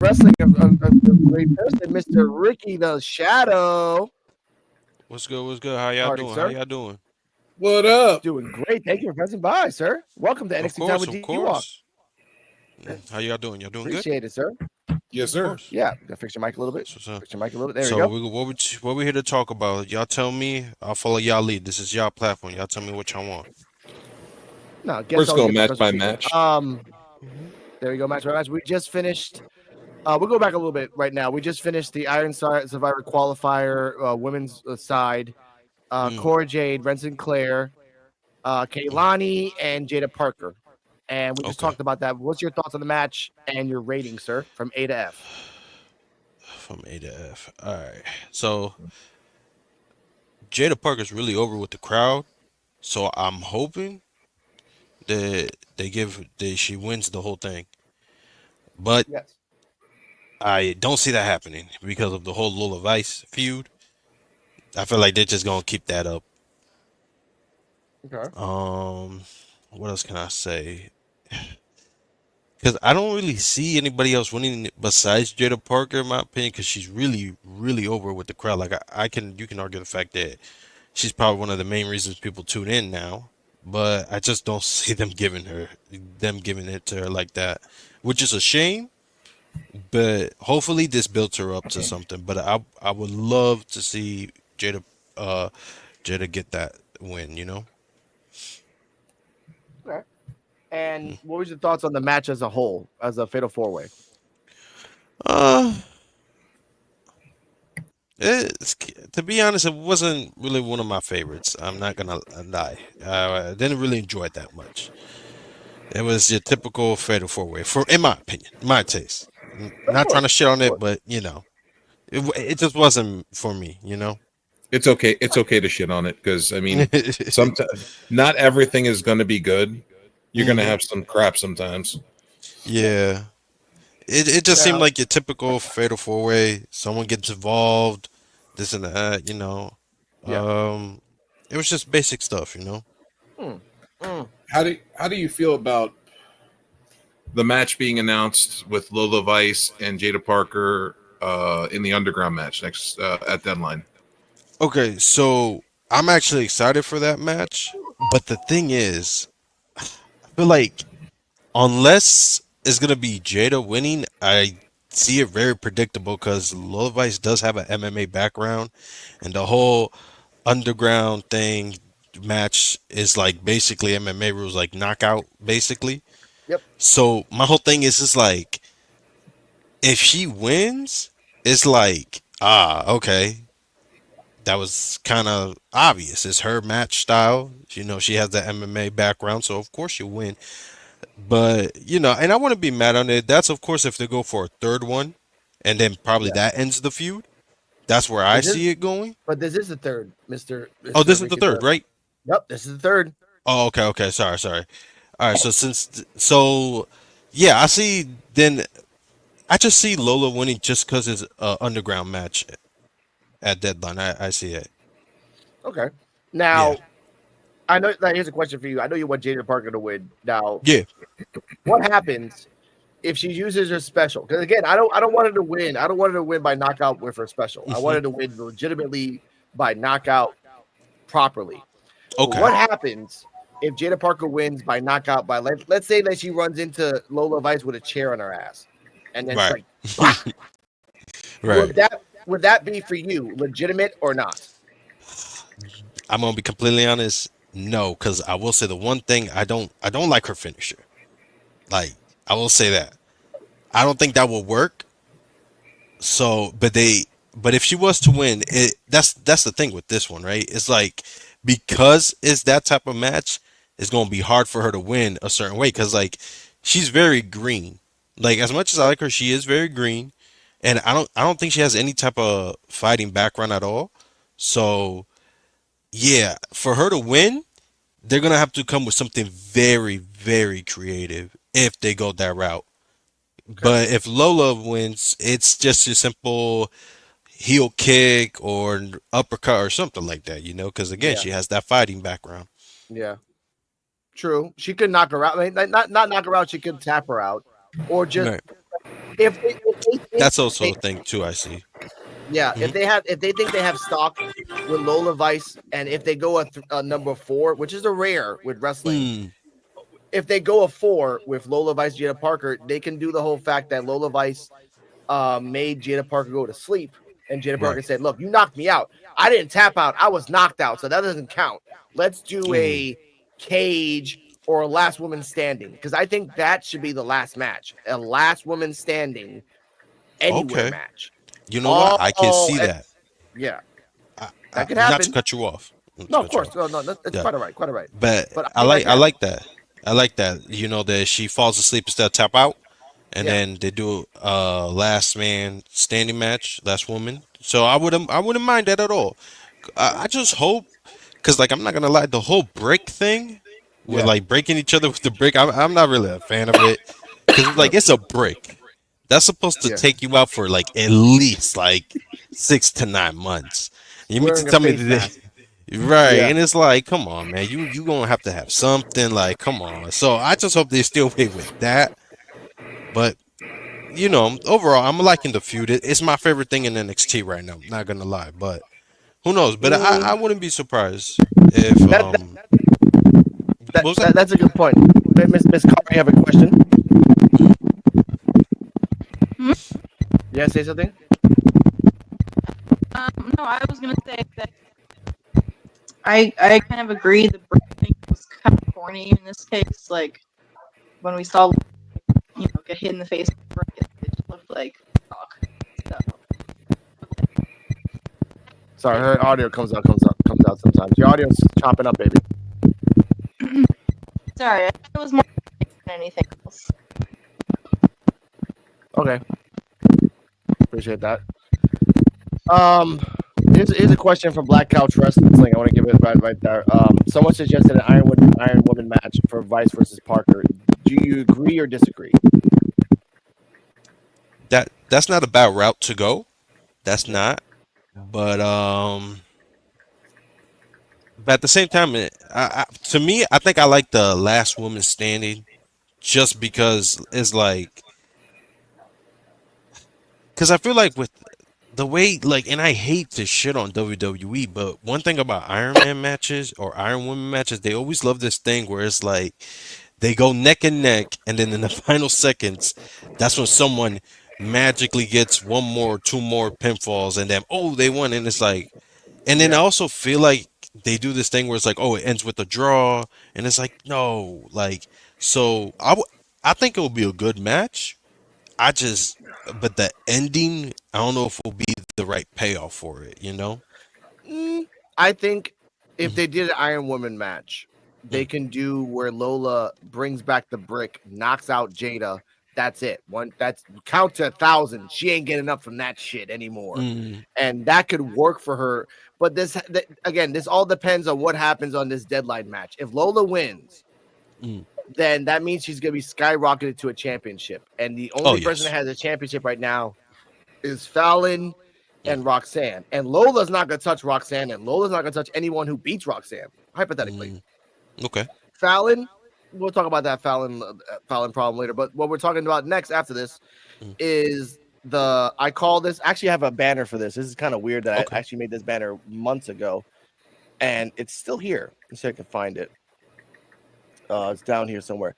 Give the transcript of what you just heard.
wrestling of the great person, Mr. Ricky the Shadow. What's good? What's good? How y'all Party, doing? How sir. y'all doing? What up? Doing great. Thank you for pressing by, sir. Welcome to Of NXT Time course, with of D-Walk. course. How y'all doing? Y'all doing good? Appreciate it, sir. Yes, Of sir. course. Yeah, gotta fix your mic a little bit. So, so, Fix your mic a little bit. There we so go. what we here to talk about? Y'all tell me. I'll follow y'all lead. This is y'all platform. Y'all tell me what y'all want. No, We're guests just always going get the match special by treatment. match. Mhm. There we go, match by match. We just finished. We'll go back a little bit right now. We just finished the Iron Survivor qualifier women's side. Mm, Cora Jade, Ren Sinclair, mm. Kaylani, and Jada Parker. And we just Okay. talked about that. What's your thoughts on the match and your rating, sir, from A to F? From A to F. All right. So Jada Parker's really over with the crowd. So I'm hoping that she wins the whole thing. But Yes. I don't see that happening because of the whole Lola Vice feud. I feel like they're just gonna keep that up. Okay. Um, what else can I say? Because I don't really see anybody else winning besides Jada Parker, in my opinion. Because she's really, really over with the crowd. Like you can argue the fact that she's probably one of the main reasons people tune in now. But I just don't see them giving it to her like that, which is a shame. But hopefully this builds her up to something. But I would love to see Jada, uh, Jada get that win. You know. Okay. And what was your thoughts on the match as a whole, as a fatal four way? Uh, It's, to be honest, it wasn't really one of my favorites. I'm not gonna lie. I didn't really enjoy it that much. It was your typical fatal four way, for in my opinion, my taste. Of Not trying to course. shit on Of it, course. but it just wasn't for me. You know. It's okay. It's okay to shit on it because I mean, sometimes not everything is going to be good. You're going to hmm have some crap sometimes. Yeah. It just seemed Now, like your typical fatal four way. Someone gets involved, this and that. yeah. Um, it was just basic stuff. Mm, mm. How do you feel about the match being announced with Lola Vice and Jada Parker in the underground match next at deadline? Okay, so I'm actually excited for that match, but the thing is, I feel like unless it's gonna be Jada winning, I see it very predictable because Lovice does have an MMA background, and the whole underground thing match is like basically MMA rules, like knockout, basically. Yep. So my whole thing is just like if she wins, it's like okay, that was kind of obvious. It's her match style. She has the MMA background, so of course she'll win. But and I wouldn't be mad on it. That's of course if they go for a third one, and then probably Yeah. that ends the feud. That's where I This is, see it going. but this is the third, Mister Oh, Mister this is the Ricky. third, right? Yep. This is the third. Oh, okay, okay. Sorry, sorry. All right. So, yeah, I see. Then I just see Lola winning just because it's a underground match at deadline. I see it. Okay. Yeah, Now, I know. Now, here's a question for you. I know you want Jada Parker to win. Now, yeah. what happens if she uses her special? Because again, I don't want her to win. I don't want her to win by knockout with her special. I want hmm her to win legitimately by knockout properly. But Okay. what happens if Jada Parker wins by knockout by let's say that she runs into Lola Vice with a chair on her ass, and then it's Right. like, bah! Right. Would that be for you legitimate or not? I'm gonna be completely honest. No, because I will say the one thing I don't like her finisher. Like I will say that I don't think that will work. So, but if she was to win, that's the thing with this one, right? It's like because it's that type of match, it's gonna be hard for her to win a certain way because like she's very green. Like as much as I like her, she is very green, and I don't think she has any type of fighting background at all. So yeah, for her to win, they're gonna have to come with something very, very creative if they go that route. Okay. But if Lola wins, it's just a simple heel kick or an uppercut or something like that, because again, Yeah. she has that fighting background. Yeah. True. She could knock her out. I mean, not knock her out. She could tap her out, or just Right. if they think That's also they, a thing too. I see. yeah, Hmm. if they think they have stock with Lola Vice, and if they go a number 4, which is a rare with wrestling, Mm, if they go a 4 with Lola Vice, Jada Parker, they can do the whole fact that Lola Vice made Jada Parker go to sleep, and Jada right. Parker said, "Look, you knocked me out. I didn't tap out. I was knocked out, so that doesn't count. Let's do Mm, a cage or a last woman standing, because I think that should be the last match, a last woman standing anywhere okay. match. You know what? I can All see that. yeah, that could Not to happen. cut you off. Not to No, of cut you course, off. no, that's Yeah. quite all right, quite all right. But But I think that could I happen. like that. I like that. You know that she falls asleep instead of tap out, and Yeah, then they do a last man standing match, last woman. So I wouldn't mind that at all. I just hope, because like I'm not gonna lie, the whole brick thing with yeah, like breaking each other with the brick, I'm not really a fan of it, because it's like it's a brick that's supposed to yeah. take you out for like at least like 6 to 9 months. You mean to Wearing a tell me face that mask. right? Yeah. And it's like, come on, man, you gonna have to have something like, come on. So I just hope they still away with that. But overall, I'm liking the feud. It's my favorite thing in NXT right now. Not gonna lie, but who knows? But I Mm, wouldn't be surprised if that, what was that? that's a good point. Miss Carr, you have a question? Mhm. Hmm? Yeah, say something. No, I was gonna say that I kind of agree. The brick thing was kind of corny in this case. Like when we saw get hit in the face with the brick, it just looked like chalk. So Sorry, her audio comes out sometimes. Your audio's chopping up, baby. sorry, I think it was more than anything else. Okay, appreciate that. Um, here's a question from Black Couch Wrestling. I want to give it right there. Someone suggested an Iron Woman match for Vice versus Parker. Do you agree or disagree? That's not a bad route to go. That's Yeah. not. But at the same time, to me, I think I like the last woman standing just because it's like, because I feel like with the way like, and I hate to shit on WWE, but one thing about Iron Man matches or Iron Woman matches, they always love this thing where it's like they go neck and neck, and then in the final seconds, that's when someone magically gets one more, two more pinfalls, and then oh, they won, and it's like, and then I Yeah. also feel like they do this thing where it's like, oh, it ends with a draw, and it's like, no, like, so I think it will be a good match. I just, but the ending, I don't know if will be the right payoff for it, you know? I think if Mhm, they did an Iron Woman match, they mhm, can do where Lola brings back the brick, knocks out Jada. That's it. That's count to 1,000. She ain't getting up from that shit anymore, mm, and that could work for her. But again, this all depends on what happens on this deadline match. If Lola wins, mm. then that means she's gonna be skyrocketed to a championship, and the Oh only person that yes. has a championship right now is Fallon Mm, and Roxanne. And Lola's not going to touch Roxanne, and Lola's not going to touch anyone who beats Roxanne, hypothetically. mm. Okay. Fallon, we'll talk about that Fallon problem later. But what we're talking about next after this Mm, is I call this, actually, I have a banner for this. This is kind of weird that I okay. actually made this banner months ago, and it's still here. Let's see if I can find it. It's down here somewhere.